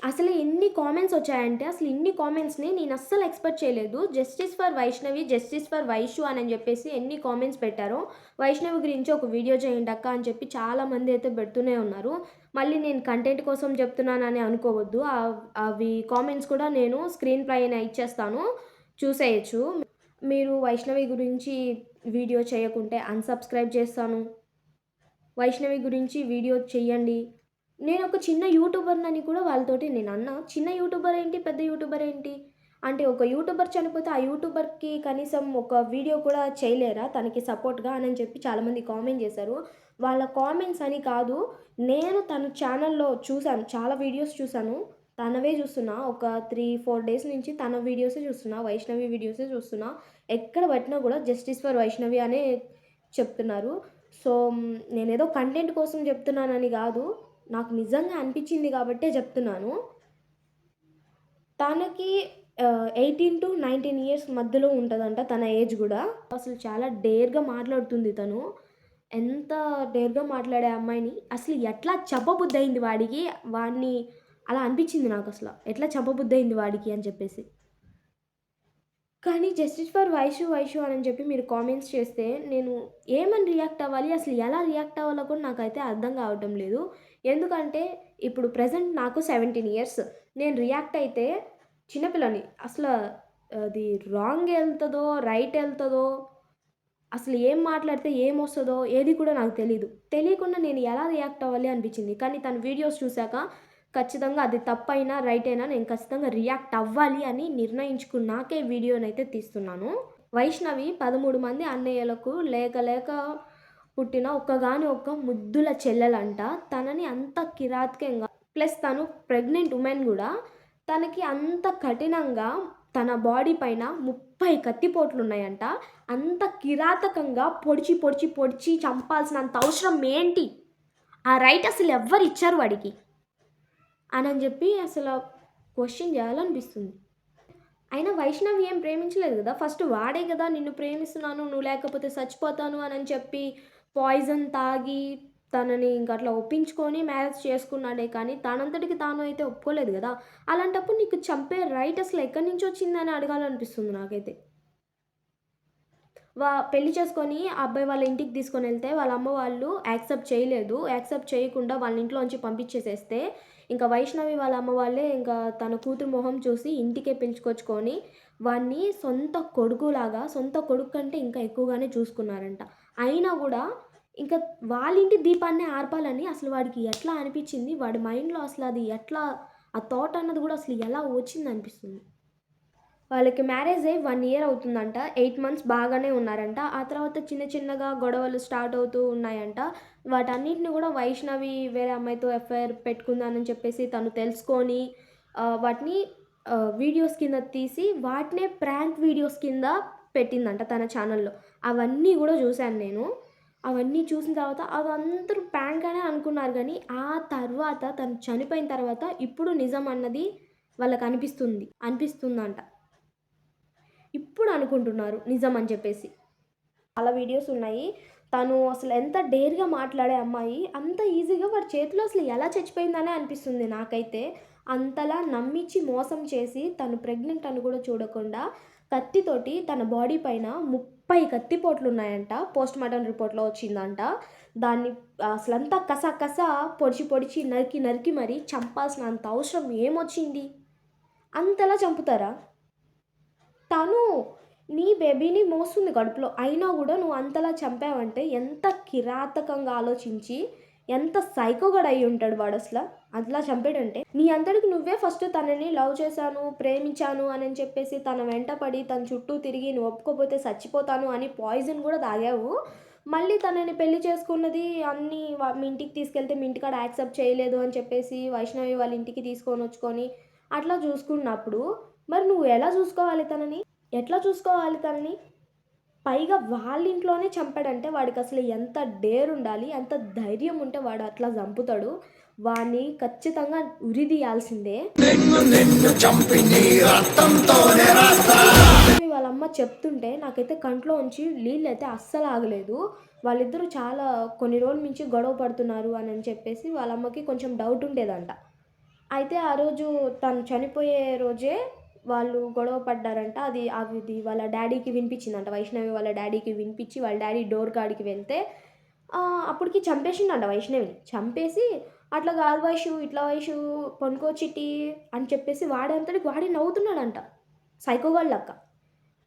అసలు ఎన్ని కామెంట్స్ వచ్చాయంటే, అసలు ఇన్ని కామెంట్స్‌ని నేను అస్సలు ఎక్స్‌పెక్ట్ చేయలేదు. Justice for Vaishnavi, justice for Vaishu అని చెప్పేసి ఎన్ని కామెంట్స్ పెట్టారో. వైష్ణవి గురించి ఒక వీడియో చేయండి అక్క అని చెప్పి చాలామంది అయితే పెడుతూనే ఉన్నారు. మళ్ళీ నేను కంటెంట్ కోసం చెప్తున్నానని అనుకోవద్దు. అవి కామెంట్స్ కూడా నేను స్క్రీన్ పైన ఇచ్చేస్తాను. చూసేయొచ్చు. మీరు వైష్ణవి గురించి వీడియో చేయకుంటే అన్‌సబ్‌స్క్రైబ్ చేస్తాను. వైష్ణవి గురించి వీడియో చెయ్యండి. నేనొక చిన్న యూట్యూబర్‌నని కూడా వాళ్ళతోటి నేనన్నా. చిన్న యూట్యూబర్ ఏంటి, పెద్ద యూట్యూబర్ ఏంటి? అంటే ఒక యూట్యూబర్ చనిపోతే ఆ యూట్యూబర్‌కి కనీసం ఒక వీడియో కూడా చేయలేరా తనకి సపోర్ట్‌గా అనని చెప్పి చాలామంది కామెంట్ చేశారు. వాళ్ళ కామెంట్స్ అని కాదు. నేను తన ఛానెల్‌లో చూసాను. చాలా వీడియోస్ చూసాను. తనవే చూస్తున్నా. ఒక 3, 4 డేస్ నుంచి తన వీడియోసే చూస్తున్నా. వైష్ణవి వీడియోసే చూస్తున్నా. ఎక్కడ పట్టినా కూడా జస్టిస్ ఫర్ వైష్ణవి అనే చెప్తున్నారు. సో, నేనేదో కంటెంట్ కోసం చెప్తున్నానని గాదు. నాకు నిజంగా అనిపిచ్చింది గాబట్టే జెప్తున్నాను. తనకి 18-19 ఇయర్స్ మధ్యలో ఉంటదంట తన ఏజ్ గూడా. అసలు చాలా డేర్‌గా మాట్లాడుతుంది తను. ఎంత డేర్‌గా మాట్లాడే అమ్మాయిని అసలు ఎట్లా చెప్పబుద్దయింది వాడికి, వాడిని అలా అనిపిచ్చింది నాకసల. ఎట్లా చెప్పబుద్దయింది వాడికి అని చెప్పేసి. కానీ జస్టిస్ ఫర్ వైషు, వైషు అని చెప్పి మీరు కామెంట్స్ చేస్తే, నేను ఏమని రియాక్ట్ అవ్వాలి? అసలు ఎలా రియాక్ట్ అవ్వాలో కూడా నాకైతే అర్థం కావటం లేదు. ఎందుకంటే, ఇప్పుడు ప్రెజెంట్ నాకు 17 ఇయర్స్. నేను రియాక్ట్ అయితే చిన్న పిల్లని. అది రాంగ్ ఎళ్తదో, రైట్ ఎళ్తదో, అసలు ఏం మాట్లాడితే ఏమొస్తదో ఏది కూడా నాకు తెలీదు. తెలియకుండా నేను ఎలా రియాక్ట్ అవ్వాలి అనిపించింది. కానీ తన వీడియోస్ చూసాక ఖచ్చితంగా అది తప్పైనా, రైట్ అయినా నేను ఖచ్చితంగా రియాక్ట్ అవ్వాలి అని నిర్ణయించుకున్నాకే వీడియోనైతే తీస్తున్నాను. వైష్ణవి 13 మంది అన్నయ్యలకు లేక లేక పుట్టిన ఒక్కగాని ఒక్క ముద్దుల చెల్లెలంట. తనని అంత కిరాతకంగా ప్లస్ తను ప్రెగ్నెంట్ వుమెన్ గూడా. తనకి అంత కఠినంగా తన బాడీ పైన 30 కత్తిపోట్లున్నాయంట. అంత కిరాతకంగా పొడిచి, పొడిచి, పొడిచి చంపాల్సినంత అవసరం ఏంటి? ఆ రైట్ అసలు ఎవ్వరిచ్చారు వాడికి? అనని జెప్పి క్వెషన్ జేయాలనిపిస్తుంది. అయినా వైష్ణవి ఏం ప్రేమించలేదు గదా! ఫస్ట్ వాడే గదా! నిన్ను ప్రేమిస్తున్నాను, నువ్వు లేకపోతే చచ్చిపోతాను అనని చెప్పి పాయిజన్ తాగి తనని ఇంకట్లా ఒప్పించుకొని మ్యారేజ్ చేసుకున్నాడే కానీ, తనంతటికి తాను అయితే ఒప్పుకోలేదు గదా! అలాంటప్పుడు నీకు చంపే రైట్ అసలు ఎక్కడి నుంచొచ్చిందని అడగాలనిపిస్తుంది నాకైతే. పెళ్లి చేసుకొని ఆ అబ్బాయి వాళ్ళ ఇంటికి తీసుకొనెళ్తే వాళ్ళ అమ్మ వాళ్ళు యాక్సెప్ట్ చేయలేదు. యాక్సెప్ట్ చేయకుండా వాళ్ళ ఇంట్లోంచి పంపించేసేస్తే, ఇంక వైష్ణవి వాళ్ళ అమ్మ వాళ్ళే ఇంకా తన కూతురు మొహం చూసి ఇంటికే పిలుచుకొచ్చుకొని, వాడిని సొంత కొడుకులాగా, సొంత కొడుకు కంటే ఇంకా ఎక్కువగానే చూసుకున్నారంట. అయినా గూడా ఇంక వాళ్ళింటి దీపాన్నే ఆర్పాలని అసలు వాడికి ఎట్లా అనిపిచ్చింది? వాడి మైండ్‌లో అసలది ఎట్లా ఆ థాట్ అన్నది గూడా అసలు ఎలా వచ్చిందనిపిస్తుంది. వాళ్ళకి మ్యారేజ్ అయ్యి 1 ఇయర్ అవుతుందంట. 8 మంత్స్ బాగానే ఉన్నారంట. ఆ తర్వాత చిన్న చిన్నగా గొడవలు స్టార్ట్ అవుతూ ఉన్నాయంట. వాటన్నిటిని గూడా వైష్ణవి వేరే అమ్మాయితో ఎఫ్ఐఆర్ పెట్టుకుందానని చెప్పేసి తను తెలుసుకొని వాటిని వీడియోస్ కింద తీసి వాటినే ప్రాంక్ వీడియోస్ కింద పెట్టిందంట తన ఛానెల్‌లో. అవన్నీ గూడా జూసాను నేను. అవన్నీ చూసిన తర్వాత అవందరూ ప్రాంక్ అనే అనుకున్నారు గానీ, ఆ తర్వాత తను చనిపోయిన తర్వాత ఇప్పుడు నిజం అన్నది అనిపిస్తుందంట. ఇప్పుడు అనుకుంటున్నారు నిజం అని చెప్పేసి. చాలా వీడియోస్ ఉన్నాయి. తను అసలు ఎంత డేర్‌గా మాట్లాడే అమ్మాయి, అంత ఈజీగా వాడి చేతిలో అసలు ఎలా చచ్చిపోయిందనే అనిపిస్తుంది నాకైతే. అంతలా నమ్మిచ్చి మోసం చేసి తను ప్రెగ్నెంట్ అని కూడా చూడకుండా కత్తితోటి తన బాడీ పైన 30 కత్తిపోట్లున్నాయంట. పోస్ట్‌మార్టం రిపోర్ట్‌లో వచ్చిందంట. దాన్ని అసలంతా కస కస పొడిచి పొడిచి నరికి నరికి మరి చంపాల్సినంత అవసరం ఏమొచ్చింది? అంతలా చంపుతారా? తను నీ బేబీని మోస్తుంది కడుపులో. అయినా గూడా నువ్వు అంతలా చంపావంటే ఎంత కిరాతకంగా ఆలోచించి, ఎంత సైకోగాడు అయ్యుంటాడు వాడసల. అట్లా చంపాడంటే. నీ అంతటికి నువ్వే ఫస్ట్ తనని లవ్ చేశాను, ప్రేమించాను అనని చెప్పేసి తన వెంట పడి, తన చుట్టూ తిరిగి నువ్వు ఒప్పుకోపోతే చచ్చిపోతాను అని పాయిజన్ గూడా తాగావు. మళ్ళీ తనని పెళ్లి చేసుకున్నది అన్నీ మీ ఇంటికి తీసుకెళ్తే మీ ఇంటికాడ యాక్సెప్ట్ చేయలేదు అని చెప్పేసి వైష్ణవి వాళ్ళ ఇంటికి తీసుకొనొచ్చుకొని అట్లా చూసుకున్నప్పుడు మరి నువ్వు ఎలా చూసుకోవాలి తనని? ఎట్లా చూసుకోవాలి తనని? పైగా వాళ్ళింట్లోనే చంపాడంటే వాడికసలు ఎంత డేరుండాలి, ఎంత ధైర్యం ఉంటే వాడు అట్లా చంపుతాడు. వాడిని ఖచ్చితంగా ఉరిదీయాల్సిందే. వాళ్ళమ్మ చెప్తుంటే నాకైతే కంట్లోంచి నీళ్ళైతే అస్సలు ఆగలేదు. వాళ్ళిద్దరూ చాలా కొన్ని రోజుల నుంచి గొడవ పడుతున్నారు అనని చెప్పేసి వాళ్ళమ్మకి కొంచెం డౌట్ ఉండేదంట. అయితే ఆ రోజు తను చనిపోయే రోజే వాళ్ళు గొడవ పడ్డారంట. అది వాళ్ళ డ్యాడీకి వినిపించిందంట. వైష్ణవి వాళ్ళ డ్యాడీకి వినిపించి వాళ్ళ డ్యాడీ డోర్ కాడికి వెళ్తే అప్పటికి చంపేసిండంట వైష్ణవిని. చంపేసి "అట్లా కాదు వైషు, ఇట్లా వైషు పనుకో చిట్టి" అని చెప్పేసి వాడంతటికి వాడే నవ్వుతున్నాడంట. సైకోగాడు లెక్క.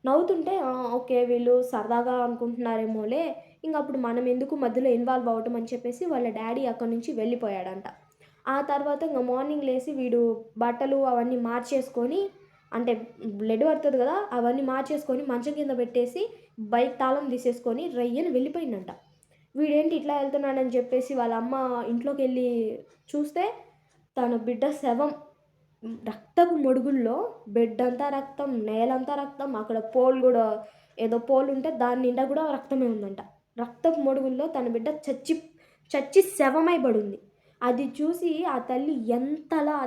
నవ్వుతుంటే ఓకే. వీళ్ళు సరదాగా అనుకుంటున్నారేమోలే. ఇంగప్పుడు మనం ఎందుకు మధ్యలో ఇన్వాల్వ్ అవ్వటం అని చెప్పేసి వాళ్ళ డ్యాడీ అక్కడి నుంచి వెళ్ళిపోయాడంట. ఆ తర్వాత ఇంగ మార్నింగ్ లేసి వీడు బట్టలు అవన్నీ మార్చేసుకొని అంటే బ్లడ్ పడతది గదా! అవన్నీ మార్చేసుకొని మంచం కింద పెట్టేసి బైక్ తాళం తీసేసుకొని రయ్యన వెళ్ళిపోయిండంట. వీడేంటి ఇట్లా ఎళ్తున్నాడని చెప్పేసి వాళ్ళ అమ్మ ఇంట్లోకెళ్ళి చూస్తే తన బిడ్డ శవం రక్తపు మడుగుల్లో బెడ్డంతా రక్తం, నేలంతా రక్తం, అక్కడ పోల్ గూడా ఏదో పోలుంటే దాని నిండా గూడా రక్తమే ఉందంట. రక్తపు మడుగుల్లో తన బిడ్డ చచ్చి శవమై బడుంది. అది చూసి ఆ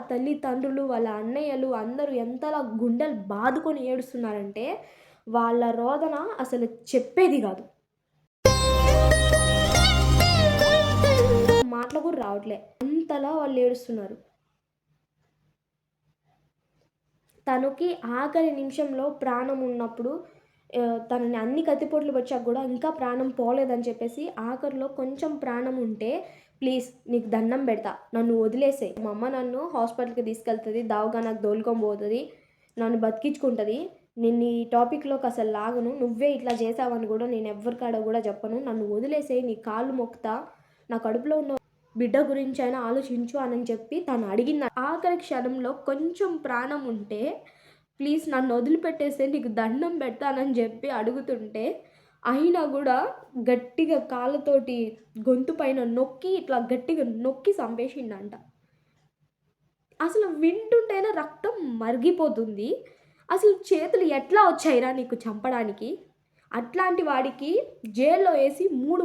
తల్లిదండ్రులు, వాళ్ళ అన్నయ్యలు అందరూ ఎంతలా గుండెలు బాదుకొని ఏడుస్తున్నారంటే, వాళ్ళ రోదన అసలు చెప్పేది గాదు. మాటలు కూడా రావట్లే. అంతలా వాళ్ళు ఏడుస్తున్నారు. తనకి ఆఖరి నిమిషంలో ప్రాణం ఉన్నప్పుడు తనని అన్ని కత్తిపోట్లు వచ్చాక గూడా ఇంకా ప్రాణం పోలేదని చెప్పేసి ఆఖరిలో కొంచెం ప్రాణం ఉంటే, "ప్లీజ్ నీకు దండం బెడతా. నన్ను వదిలేసేయి. మా అమ్మ నన్ను హాస్పిటల్‌కి తీసుకెళ్తది. దవాఖానకి దోలుకొని పోతది. నన్ను బతికించుకుంటది. నిన్ను ఈ టాపిక్‌లోకి అసలు లాగను. నువ్వే ఇట్లా చేశావని గూడా నేను ఎవ్వరి కాడ గూడా చెప్పను. నన్ను వదిలేసేయి. నీ కాళ్ళు మొక్కుతా. నా కడుపులో ఉన్న బిడ్డ గురించైనా ఆలోచించు" అని చెప్పి తను అడిగిన ఆఖరి క్షణంలో కొంచెం ప్రాణం ఉంటే, "ప్లీజ్ నన్ను వదిలిపెట్టేసేయి. నీకు దండం పెడతానని" చెప్పి అడుగుతుంటే, అయినా గూడా గట్టిగా కాళ్ళతోటి గొంతు పైన నొక్కి ఇట్లా గట్టిగా నొక్కి చంపేసిండంట. అసలు వింటుంటేనే రక్తం మరిగిపోతుంది. అసలు చేతులు ఎట్లా వచ్చాయిరా నీకు చంపడానికి? అట్లాంటి వాడికి జైల్‌లో ఏసి 3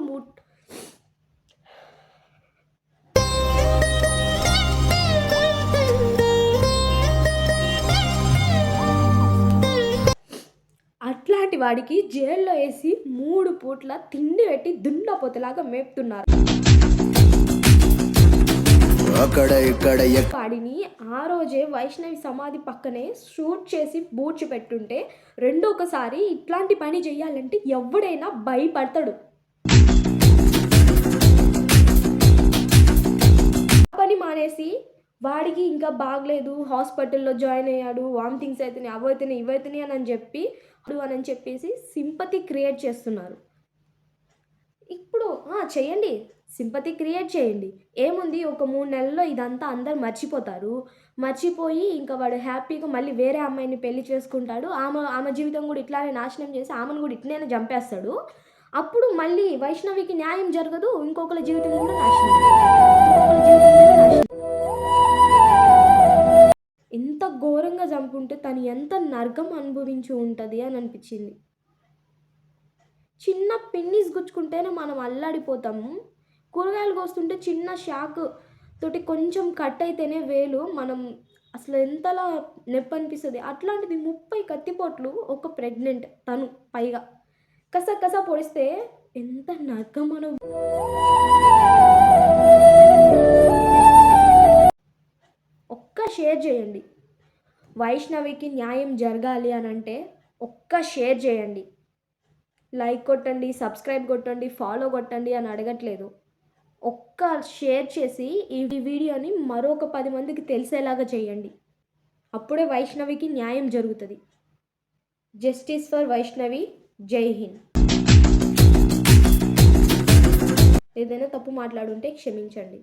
అట్లాంటి వాడికి జైల్‌లో ఏసి 3 పూట్ల తిండి పెట్టి దున్నపోతులాగా మేపుతున్నారు. వాడిని ఆ రోజే వైష్ణవి సమాధి పక్కనే షూట్ చేసి పూడ్చిపెట్టుంటే, రెండొకసారి ఇట్లాంటి పని చెయ్యాలంటే ఎవ్వడైనా భయపడతాడు. పని మానేసి వాడికి ఇంకా బాగలేదు, హాస్పిటల్‌లో జాయిన్ అయ్యాడు, వామిటింగ్స్ అయితున్నాయి, అవైతున్నాయి, ఇవైతున్నాయి అని చెప్పి అని చెప్పేసి సింపతి క్రియేట్ చేస్తున్నారు. ఇప్పుడు చేయండి. సింపతి క్రియేట్ చేయండి. ఏముంది ఒక 3 నెలల్లో ఇదంతా అందరూ మర్చిపోతారు. మర్చిపోయి ఇంకా వాడు హ్యాపీగా మళ్ళీ వేరే అమ్మాయిని పెళ్లి చేసుకుంటాడు. ఆమె జీవితం గూడా ఇట్లానే నాశనం చేసి ఆమెను గూడా ఇట్లనే చంపేస్తాడు. అప్పుడు మళ్ళీ వైష్ణవికి న్యాయం జరగదు. ఇంకొకళ్ళ జీవితం గూడా నాశనం. ఎంత ఘోరంగా చంపుంటే తను ఎంత నరకం అనుభవించి ఉంటది అని అనిపించింది. చిన్న పిన్నిస్ గుచ్చుకుంటేనే మనం అల్లాడిపోతాము. కూరగాయలు కోస్తుంటే చిన్న షాకు తోటి కొంచెం కట్ అయితేనే వేలు మనం అసలు ఎంతలా నొప్పి అనిపిస్తది. అట్లాంటిది 30 కత్తిపోట్లు ఒక ప్రెగ్నెంట్ తను పైగా. కస పొడిస్తే ఎంత నరకం ఒక్క షేర్ చేయండి. వైష్ణవికి న్యాయం జరగాలి అనంటే ఒక్క షేర్ చేయండి. లైక్ కొట్టండి, సబ్స్క్రైబ్ కొట్టండి, ఫాలో కొట్టండి అని అడగట్లేదు. ఒక్క షేర్ చేసి ఈ వీడియోని మరొక 10 మందికి తెలిసేలాగా చేయండి. అప్పుడే వైష్ణవికి న్యాయం జరుగుతుంది. Justice for Vaishnavi. జై హింద్. ఏదైనా తప్పు మాట్లాడుంటే క్షమించండి.